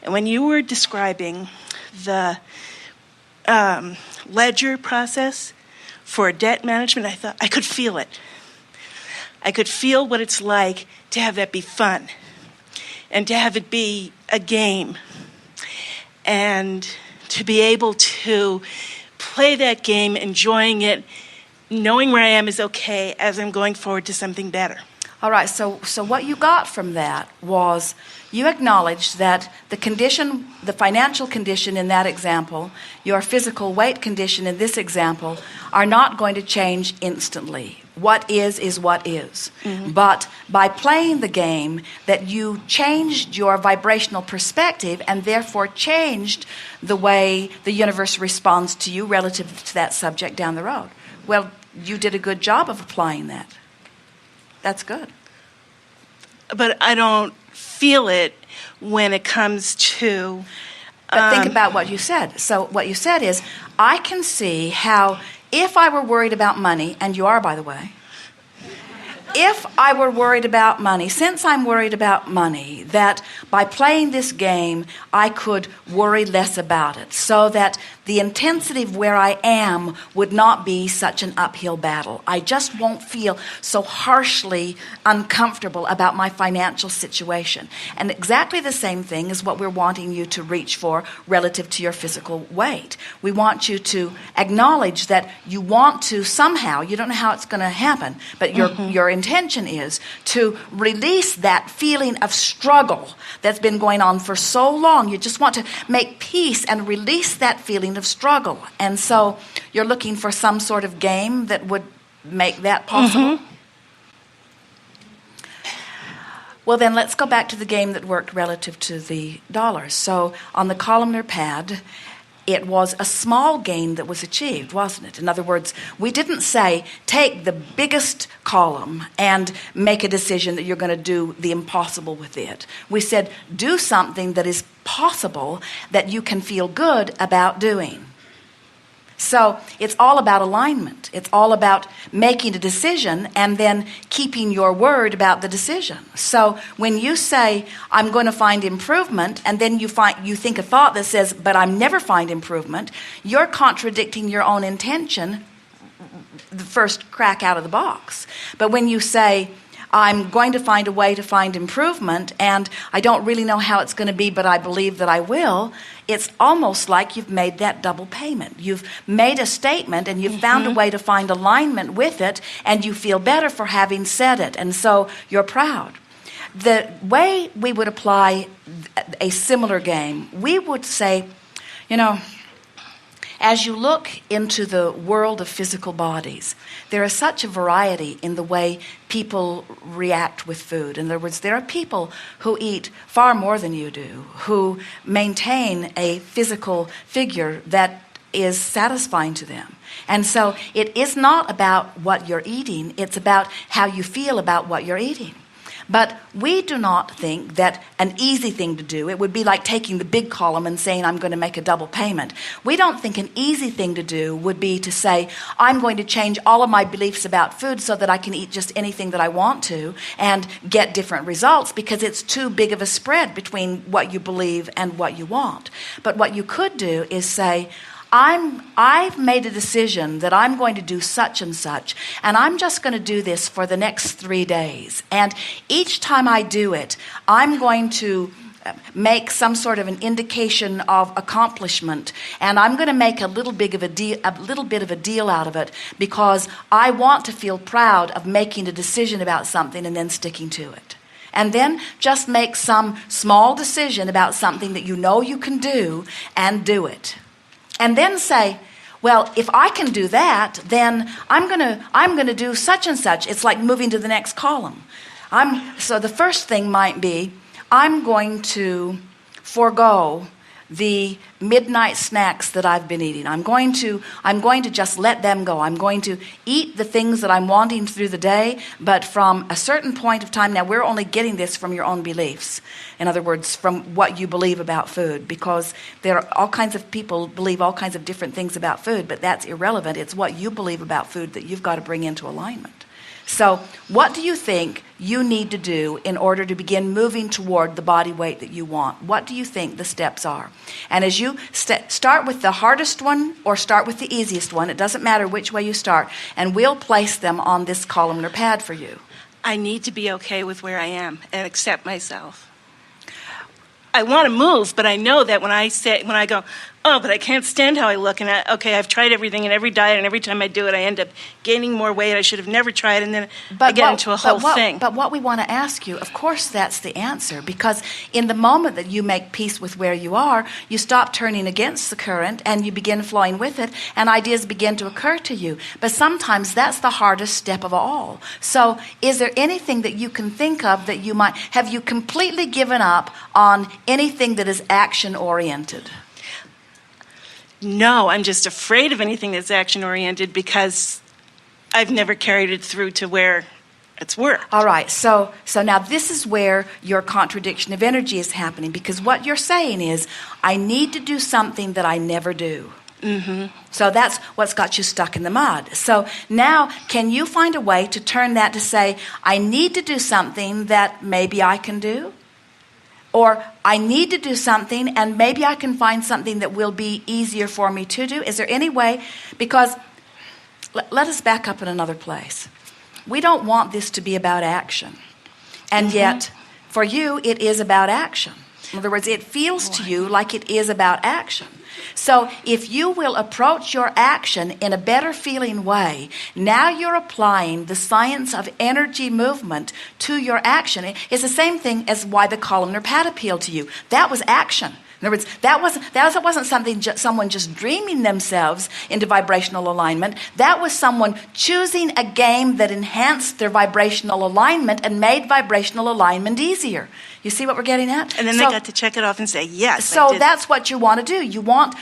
And when you were describing the ledger process for debt management, I thought I could feel it. I could feel what it's like to have that be fun and to have it be a game and to be able to play that game, enjoying it, knowing where I am is okay as I'm going forward to something better. All right, so what you got from that was you acknowledged that the condition, the financial condition in that example, your physical weight condition in this example, are not going to change instantly. What is what is. Mm-hmm. But by playing the game, that you changed your vibrational perspective and therefore changed the way the universe responds to you relative to that subject down the road. Well, you did a good job of applying that. That's good. But I don't feel it when it comes to... But think about what you said. So what you said is, I can see how if I were worried about money, and you are, by the way, if I were worried about money, since I'm worried about money, that by playing this game, I could worry less about it, so that the intensity of where I am would not be such an uphill battle. I just won't feel so harshly uncomfortable about my financial situation. And exactly the same thing is what we're wanting you to reach for relative to your physical weight. We want you to acknowledge that you want to somehow, you don't know how it's going to happen, but your intention is to release that feeling of struggle that's been going on for so long. You just want to make peace and release that feeling of struggle. And so you're looking for some sort of game that would make that possible. Mm-hmm. Well, then let's go back to the game that worked relative to the dollars. So on the columnar pad, it was a small gain that was achieved, wasn't it? In other words, we didn't say, take the biggest column and make a decision that you're going to do the impossible with it. We said, do something that is possible that you can feel good about doing. So it's all about alignment. It's all about making a decision and then keeping your word about the decision. So when you say, I'm going to find improvement, and then you think a thought that says, but I'm never find improvement, you're contradicting your own intention the first crack out of the box. But when you say, I'm going to find a way to find improvement, and I don't really know how it's going to be, but I believe that I will, it's almost like you've made that double payment. You've made a statement, and you've found a way to find alignment with it, and you feel better for having said it, and so you're proud. The way we would apply a similar game, we would say, as you look into the world of physical bodies, there is such a variety in the way people react with food. In other words, there are people who eat far more than you do, who maintain a physical figure that is satisfying to them. And so it is not about what you're eating, it's about how you feel about what you're eating. But we do not think that an easy thing to do, it would be like taking the big column and saying, I'm going to make a double payment. We don't think an easy thing to do would be to say, I'm going to change all of my beliefs about food so that I can eat just anything that I want to and get different results, because it's too big of a spread between what you believe and what you want. But what you could do is say, I've made a decision that I'm going to do such and such, and I'm just going to do this for the next 3 days. And each time I do it, I'm going to make some sort of an indication of accomplishment, and I'm going to make a little bit of a deal out of it, because I want to feel proud of making a decision about something and then sticking to it. And then just make some small decision about something that you know you can do and do it. And then say, well, if I can do that, then I'm going to do such and such. It's like moving to the next column. So the first thing might be, I'm going to forego the midnight snacks that I've been eating. I'm going to just let them go. I'm going to eat the things that I'm wanting through the day, but from a certain point of time. Now, we're only getting this from your own beliefs. In other words, from what you believe about food, because there are all kinds of people believe all kinds of different things about food, but that's irrelevant. It's what you believe about food that you've got to bring into alignment. So what do you think you need to do in order to begin moving toward the body weight that you want? What do you think the steps are? And as you start with the hardest one or start with the easiest one, it doesn't matter which way you start, and we'll place them on this columnar pad for you. I need to be okay with where I am and accept myself. I want to move, but I know that when I go, oh, but I can't stand how I look, and I've tried everything and every diet, and every time I do it, I end up gaining more weight. I should have never tried, and then I get into a whole thing. But what we want to ask you, of course that's the answer, because in the moment that you make peace with where you are, you stop turning against the current, and you begin flowing with it, and ideas begin to occur to you. But sometimes that's the hardest step of all. So is there anything that you can think of that have you completely given up on anything that is action-oriented? No, I'm just afraid of anything that's action-oriented because I've never carried it through to where it's worked. All right, so now this is where your contradiction of energy is happening, because what you're saying is, I need to do something that I never do. Mm-hmm. So that's what's got you stuck in the mud. So now, can you find a way to turn that to say, I need to do something that maybe I can do? Or I need to do something and maybe I can find something that will be easier for me to do? Is there any way? Because let us back up in another place. We don't want this to be about action. And yet, for you, it is about action. In other words, it feels to you like it is about action. So if you will approach your action in a better feeling way, now you're applying the science of energy movement to your action. It's the same thing as why the columnar pad appealed to you. That was action. In other words, that wasn't something someone just dreaming themselves into vibrational alignment. That was someone choosing a game that enhanced their vibrational alignment and made vibrational alignment easier. You see what we're getting at? And then they got to check it off and say, yes, so that's what you want to do. You want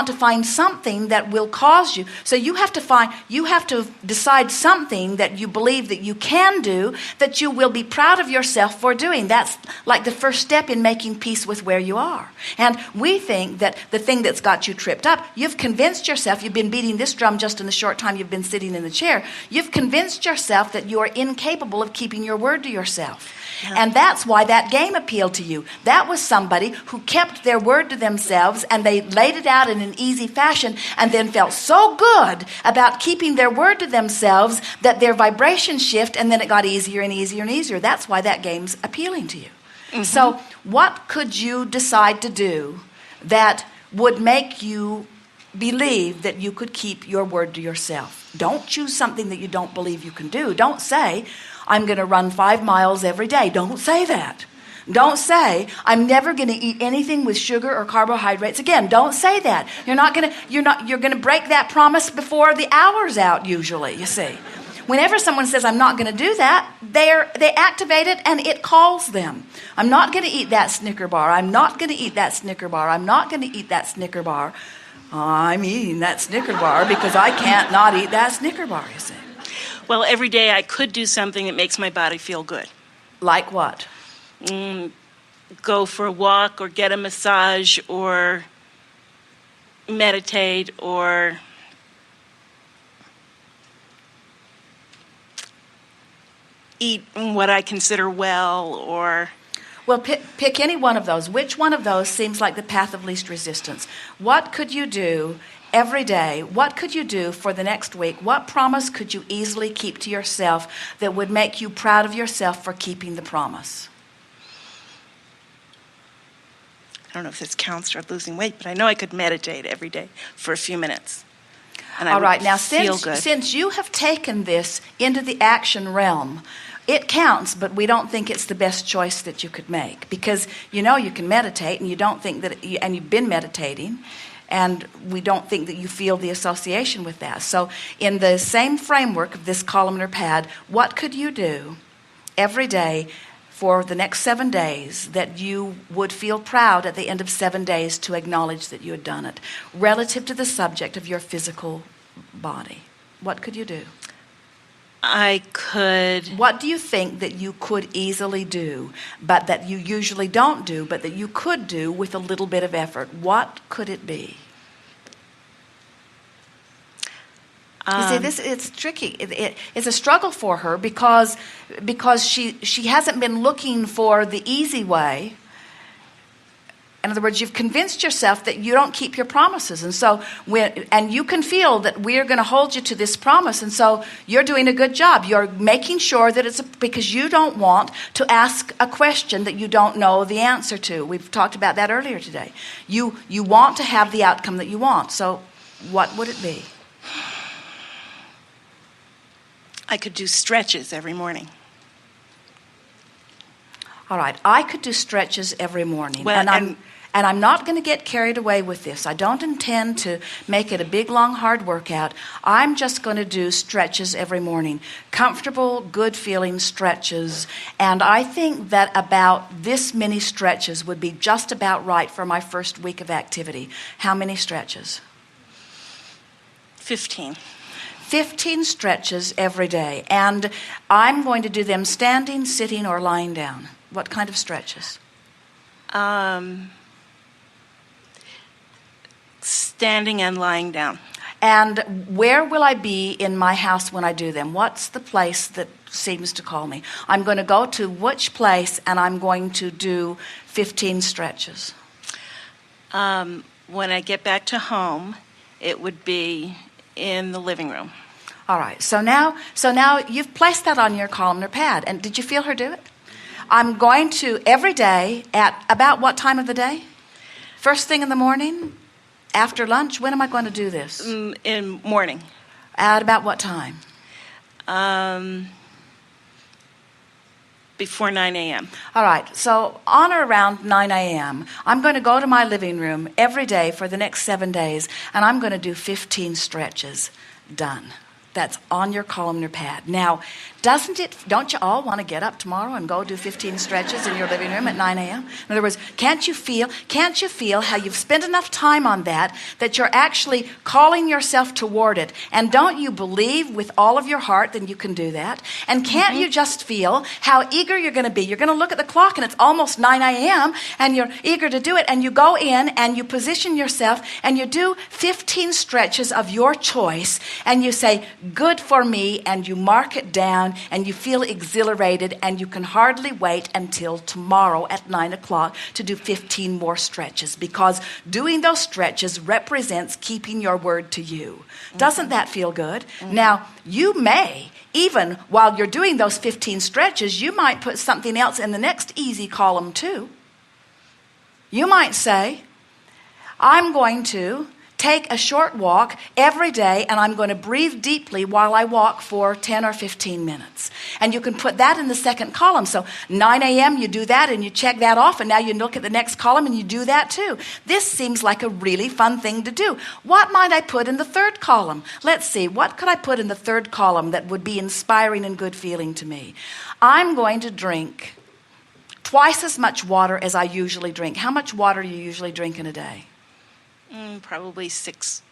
to find something that will cause you. So you have to decide something that you believe that you can do, that you will be proud of yourself for doing. That's like the first step in making peace with where you are. And we think that the thing that's got you tripped up, you've convinced yourself, you've been beating this drum just in the short time you've been sitting in the chair, you've convinced yourself that you are incapable of keeping your word to yourself. Yeah. And that's why that game appealed to you. That was somebody who kept their word to themselves and they laid it out in an easy fashion and then felt so good about keeping their word to themselves that their vibration shift and then it got easier and easier and easier. That's why that game's appealing to you. Mm-hmm. So what could you decide to do that would make you believe that you could keep your word to yourself? Don't choose something that you don't believe you can do. Don't say, I'm going to run 5 miles every day. Don't say that. Don't say, I'm never going to eat anything with sugar or carbohydrates again. Don't say that. You're going to break that promise before the hour's out usually, you see. Whenever someone says, I'm not going to do that, they activate it and it calls them. I'm not going to eat that Snicker bar. I'm not going to eat that Snicker bar. I'm not going to eat that Snicker bar. I'm eating that Snicker bar because I can't not eat that Snicker bar, you see. Well, every day I could do something that makes my body feel good. Like what? Go for a walk or get a massage or meditate or eat what I consider well or... Well, pick any one of those. Which one of those seems like the path of least resistance? What could you do every day? What could you do for the next week? What promise could you easily keep to yourself that would make you proud of yourself for keeping the promise? I don't know if this counts toward losing weight, but I know I could meditate every day for a few minutes. And all right, now feel good. Since you have taken this into the action realm, it counts, but we don't think it's the best choice that you could make because you know you can meditate and you don't think that, and you've been meditating, and we don't think that you feel the association with that. So in the same framework of this columnar pad, what could you do every day for the next 7 days that you would feel proud at the end of 7 days to acknowledge that you had done it relative to the subject of your physical body? What could you do? I could... What do you think that you could easily do, but that you usually don't do, but that you could do with a little bit of effort? What could it be? You see, it's tricky. It's a struggle for her because she hasn't been looking for the easy way. In other words, you've convinced yourself that you don't keep your promises. And so and you can feel that we're going to hold you to this promise. And so you're doing a good job. You're making sure that it's because you don't want to ask a question that you don't know the answer to. We've talked about that earlier today. You want to have the outcome that you want. So what would it be? I could do stretches every morning. All right. I could do stretches every morning. Well, and I'm not going to get carried away with this. I don't intend to make it a big, long, hard workout. I'm just going to do stretches every morning. Comfortable, good-feeling stretches. And I think that about this many stretches would be just about right for my first week of activity. How many stretches? 15. 15 stretches every day. And I'm going to do them standing, sitting, or lying down. What kind of stretches? Standing and lying down. And where will I be in my house when I do them? What's the place that seems to call me? I'm going to go to which place, and I'm going to do 15 stretches? When I get back to home, it would be in the living room. All right. So now you've placed that on your columnar pad. And did you feel her do it? I'm going to every day at about what time of the day? First thing in the morning? After lunch? When am I going to do this? In morning. At about what time? Before 9 a.m. All right. So on or around 9 a.m., I'm going to go to my living room every day for the next 7 days, and I'm going to do 15 stretches. Done. That's on your columnar pad. Now, don't you all want to get up tomorrow and go do 15 stretches in your living room at 9 a.m.? In other words, can't you feel how you've spent enough time on that you're actually calling yourself toward it? And don't you believe with all of your heart that you can do that? And can't you just feel how eager you're going to be? You're going to look at the clock and it's almost 9 a.m. and you're eager to do it, and you go in and you position yourself and you do 15 stretches of your choice, and you say, good for me, and you mark it down, and you feel exhilarated, and you can hardly wait until tomorrow at 9 o'clock to do 15 more stretches, because doing those stretches represents keeping your word to you. Doesn't that feel good? Now, you may, even while you're doing those 15 stretches, you might put something else in the next easy column too. You might say, I'm going to take a short walk every day, and I'm going to breathe deeply while I walk for 10 or 15 minutes. And you can put that in the second column. So 9 a.m. you do that and you check that off, and now you look at the next column and you do that too. This seems like a really fun thing to do. What might I put in the third column? Let's see, what could I put in the third column that would be inspiring and good feeling to me? I'm going to drink twice as much water as I usually drink. How much water do you usually drink in a day? Probably 6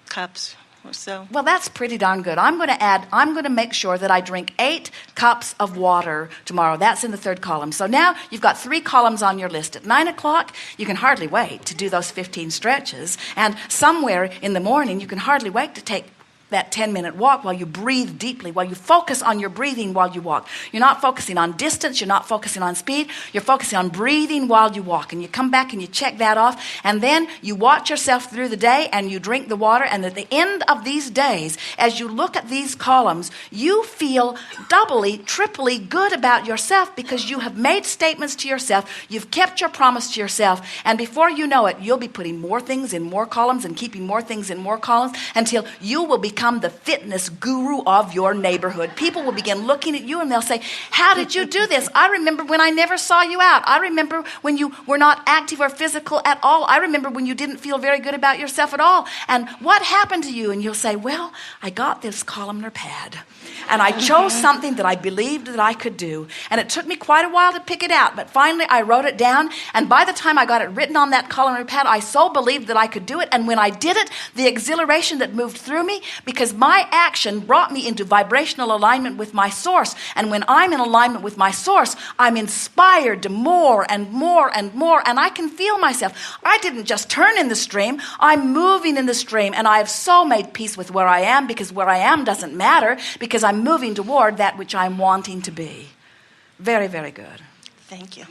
cups or so. Well, that's pretty darn good. I'm going to make sure that I drink 8 cups of water tomorrow. That's in the third column. So now you've got 3 columns on your list. At 9 o'clock, you can hardly wait to do those 15 stretches. And somewhere in the morning, you can hardly wait to take that 10-minute walk while you breathe deeply, while you focus on your breathing while you walk. You're not focusing on distance, you're not focusing on speed, you're focusing on breathing while you walk. And you come back and you check that off, and then you watch yourself through the day and you drink the water, and at the end of these days, as you look at these columns, you feel doubly, triply good about yourself, because you have made statements to yourself, you've kept your promise to yourself, and before you know it, you'll be putting more things in more columns and keeping more things in more columns until you will become the fitness guru of your neighborhood. People will begin looking at you and they'll say, how did you do this? I remember when I never saw you out. I remember when you were not active or physical at all. I remember when you didn't feel very good about yourself at all. And what happened to you? And you'll say, well, I got this columnar pad and I chose something that I believed that I could do. And it took me quite a while to pick it out, but finally I wrote it down. And by the time I got it written on that columnar pad, I so believed that I could do it. And when I did it, the exhilaration that moved through me because my action brought me into vibrational alignment with my source. And when I'm in alignment with my source, I'm inspired to more and more and more, and I can feel myself. I didn't just turn in the stream, I'm moving in the stream, and I have so made peace with where I am, because where I am doesn't matter, because I'm moving toward that which I'm wanting to be. Very, very good. Thank you.